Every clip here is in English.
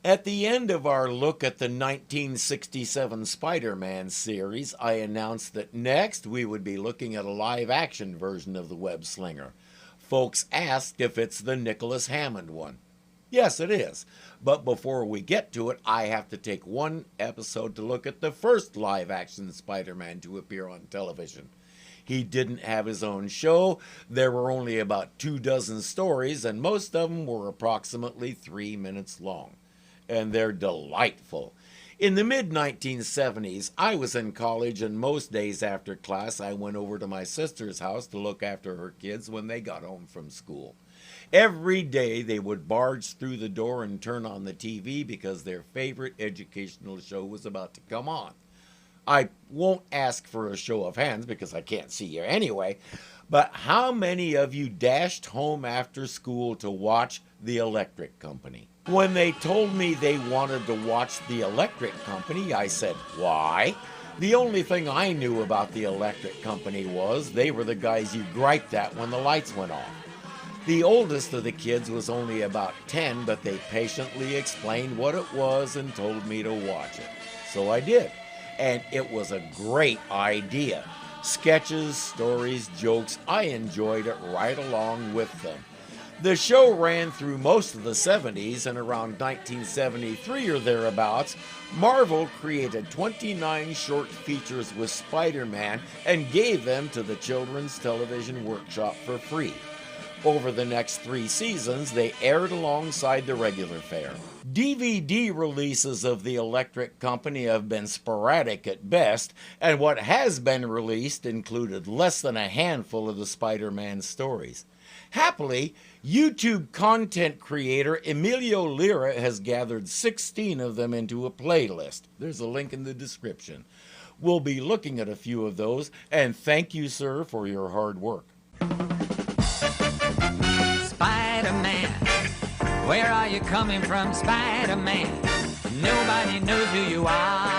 At the end of our look at the 1967 Spider-Man series, I announced that next we would be looking at a live-action version of the web slinger. Folks asked if it's the Nicholas Hammond one. Yes, it is. But before we get to it, I have to take one episode to look at the first live-action Spider-Man to appear on television. He didn't have his own show. There were only about 24 stories, and most of them were approximately 3 minutes long. And they're delightful. In the mid-1970s, I was in college, and most days after class, I went over to my sister's house to look after her kids when they got home from school. Every day, they would barge through the door and turn on the TV because their favorite educational show was about to come on. I won't ask for a show of hands because I can't see you anyway, but how many of you dashed home after school to watch The Electric Company? When they told me they wanted to watch The Electric Company, I said, why? The only thing I knew about The Electric Company was they were the guys you griped at when the lights went off. The oldest of the kids was only about 10, but they patiently explained what it was and told me to watch it. So I did. And it was a great idea. Sketches, stories, jokes, I enjoyed it right along with them. The show ran through most of the 70s, and around 1973 or thereabouts, Marvel created 29 short features with Spider-Man and gave them to the Children's Television Workshop for free. Over the next 3 seasons, they aired alongside the regular fare. DVD releases of The Electric Company have been sporadic at best, and what has been released included less than a handful of the Spider-Man stories. Happily, YouTube content creator Emilio Lira has gathered 16 of them into a playlist. There's a link in the description. We'll be looking at a few of those, and thank you, sir, for your hard work. Spider-Man, where are you coming from, Spider-Man? Nobody knows who you are.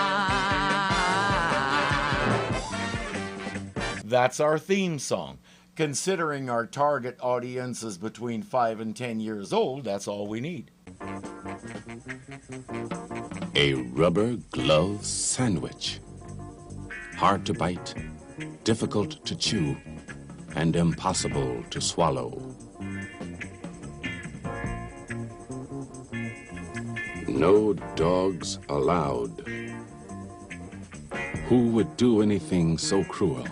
That's our theme song. Considering our target audience is between 5 and 10 years old, that's all we need. A rubber glove sandwich. Hard to bite, difficult to chew, and impossible to swallow. No dogs allowed. Who would do anything so cruel?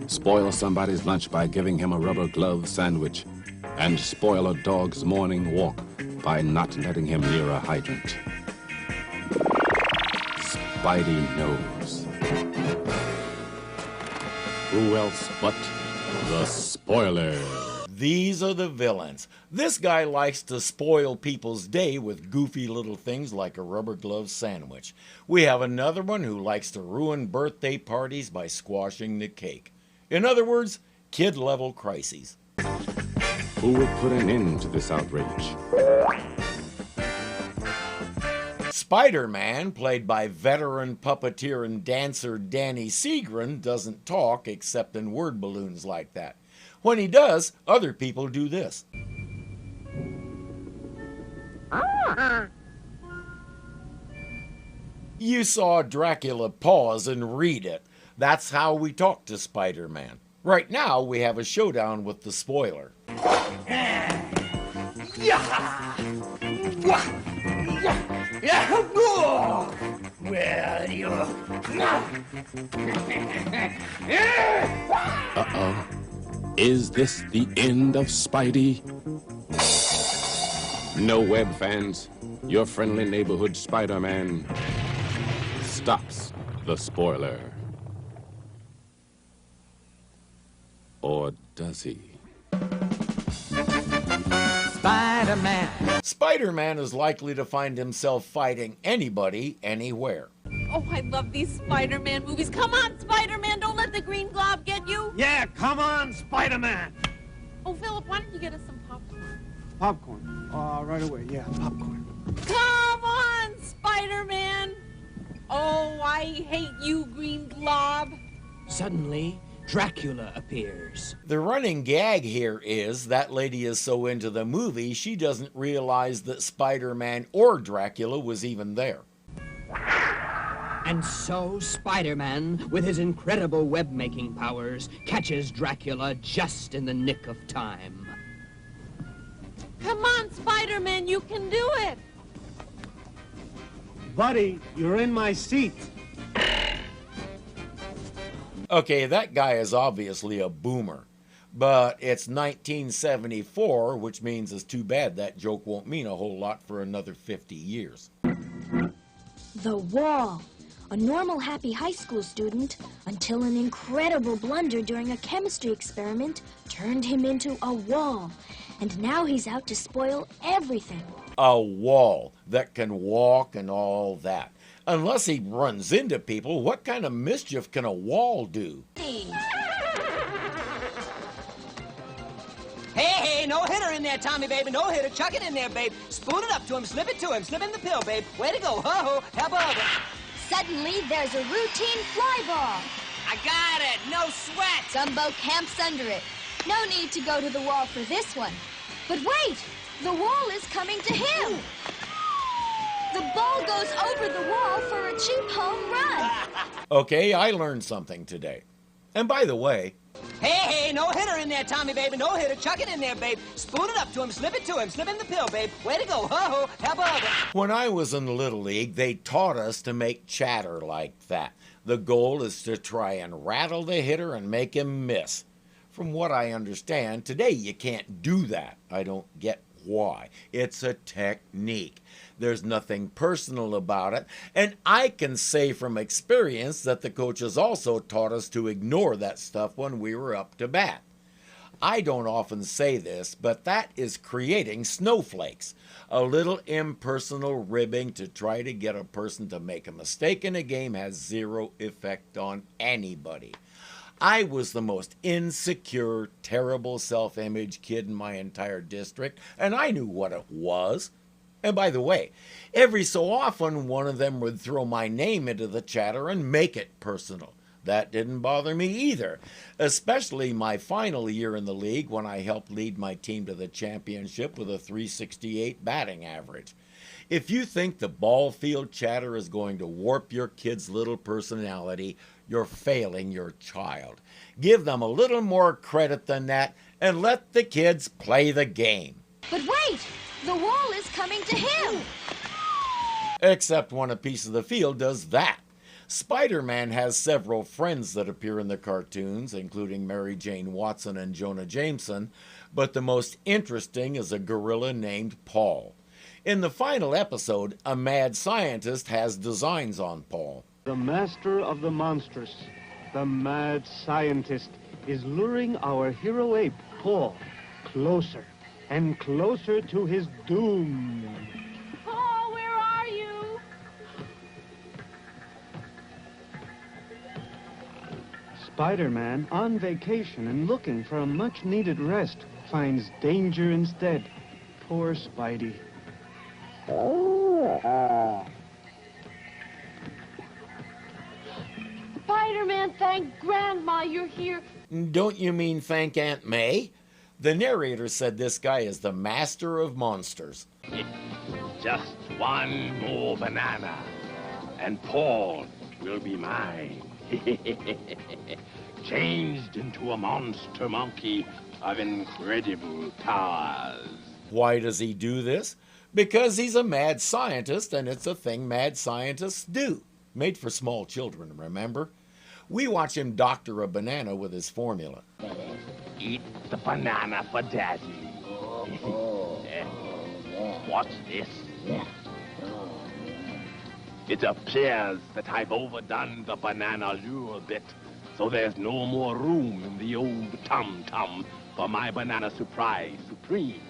Spoil somebody's lunch by giving him a rubber glove sandwich, and spoil a dog's morning walk by not letting him near a hydrant. Spidey knows. Who else but the spoiler? These are the villains. This guy likes to spoil people's day with goofy little things like a rubber glove sandwich. We have another one who likes to ruin birthday parties by squashing the cake. In other words, kid-level crises. Who will put an end to this outrage? Spider-Man, played by veteran puppeteer and dancer Danny Seagren, doesn't talk except in word balloons like that. When he does, other people do this. You saw Dracula pause and read it. That's how we talk to Spider-Man. Right now, we have a showdown with the spoiler. Uh-oh. Is this the end of Spidey? No, web fans. Your friendly neighborhood Spider-Man stops the spoiler. Or does he? Spider-Man. Spider-Man is likely to find himself fighting anybody, anywhere. Oh, I love these Spider-Man movies. Come on, Spider-Man, don't let the green glob get you. Yeah, come on, Spider-Man. Oh, Philip, why don't you get us some popcorn? Popcorn. Right away. Yeah, popcorn. Come on, Spider-Man. Oh, I hate you, green glob. Suddenly, Dracula appears. The running gag here is that lady is so into the movie she doesn't realize that Spider-Man or Dracula was even there. And so Spider-Man, with his incredible web-making powers, catches Dracula just in the nick of time. Come on, Spider-Man, you can do it. Buddy, you're in my seat. Okay, that guy is obviously a boomer. But it's 1974, which means it's too bad that joke won't mean a whole lot for another 50 years. The Wall. A normal, happy high school student until an incredible blunder during a chemistry experiment turned him into a wall. And now he's out to spoil everything. A wall that can walk and all that. Unless he runs into people, what kind of mischief can a wall do? Hey, no hitter in there, Tommy, baby. No hitter. Chuck it in there, babe. Spoon it up to him. Slip it to him. Slip in the pill, babe. Way to go. Ho-ho. How about it? Suddenly, there's a routine fly ball. I got it. No sweat. Dumbo camps under it. No need to go to the wall for this one. But wait! The wall is coming to him! The ball goes over the wall for a cheap home run. Okay, I learned something today. And by the way, Hey, no hitter in there, Tommy, baby. No hitter. Chuck it in there, babe. Spoon it up to him. Slip it to him. Slip in the pill, babe. Way to go. Ho-ho. How about it? when I was in Little League, they taught us to make chatter like that. The goal is to try and rattle the hitter and make him miss. From what I understand, today you can't do that. I don't get why. It's a technique. There's nothing personal about it, and I can say from experience that the coaches also taught us to ignore that stuff when we were up to bat. I don't often say this, but that is creating snowflakes, a little impersonal ribbing to try to get a person to make a mistake in a game has zero effect on anybody. I was the most insecure, terrible self-image kid in my entire district, and I knew what it was. And by the way, every so often one of them would throw my name into the chatter and make it personal. That didn't bother me either, especially my final year in the league when I helped lead my team to the championship with a .368 batting average. If you think the ball field chatter is going to warp your kid's little personality, you're failing your child. Give them a little more credit than that and let the kids play the game. But wait! The wall is coming to him! Except when a piece of the field does that. Spider-Man has several friends that appear in the cartoons, including Mary Jane Watson and Jonah Jameson, but the most interesting is a gorilla named Paul. In the final episode, a mad scientist has designs on Paul. The master of the monstrous, the mad scientist, is luring our hero ape, Paul, closer and closer to his doom. Paul, where are you? Spider-Man, on vacation and looking for a much-needed rest, finds danger instead. Poor Spidey. Spider-Man, thank Grandma you're here. Don't you mean thank Aunt May? The narrator said this guy is the master of monsters. Just one more banana, and Paul will be mine. Changed into a monster monkey of incredible powers. Why does he do this? Because he's a mad scientist, and it's a thing mad scientists do. Made for small children, remember? We watch him doctor a banana with his formula. Eat the banana for Daddy. What's this? It appears that I've overdone the banana a little bit, so there's no more room in the old tum-tum for my banana surprise supreme.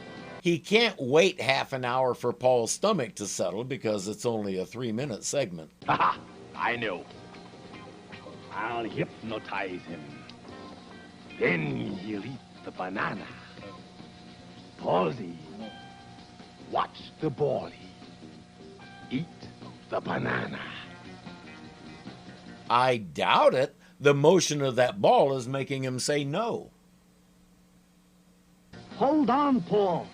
He can't wait half an hour for Paul's stomach to settle because it's only a 3-minute segment. Haha, I know. I'll hypnotize him. Then he'll eat the banana. Palsy, watch the bally. Eat the banana. I doubt it. The motion of that ball is making him say no. Hold on, Paul.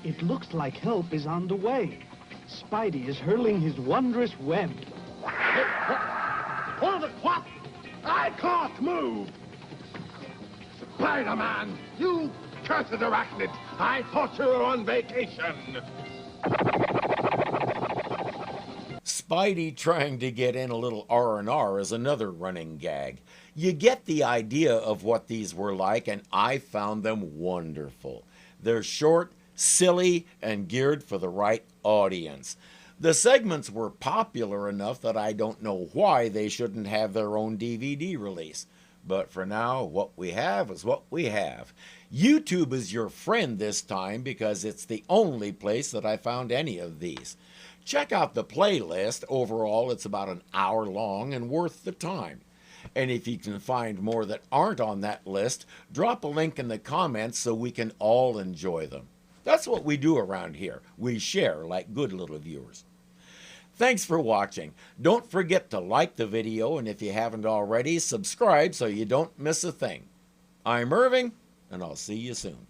It looks like help is on the way. Spidey is hurling his wondrous web. Hold it, what? I can't move! Spider-Man, you cursed arachnid! I thought you were on vacation! Spidey trying to get in a little R&R is another running gag. You get the idea of what these were like, and I found them wonderful. They're short, silly, and geared for the right audience. The segments were popular enough that I don't know why they shouldn't have their own DVD release. But for now, what we have is what we have. YouTube is your friend this time because it's the only place that I found any of these. Check out the playlist. Overall, it's about an hour long and worth the time. And if you can find more that aren't on that list, drop a link in the comments so we can all enjoy them. That's what we do around here. We share like good little viewers. Thanks for watching. Don't forget to like the video, and if you haven't already, subscribe so you don't miss a thing. I'm Irving, and I'll see you soon.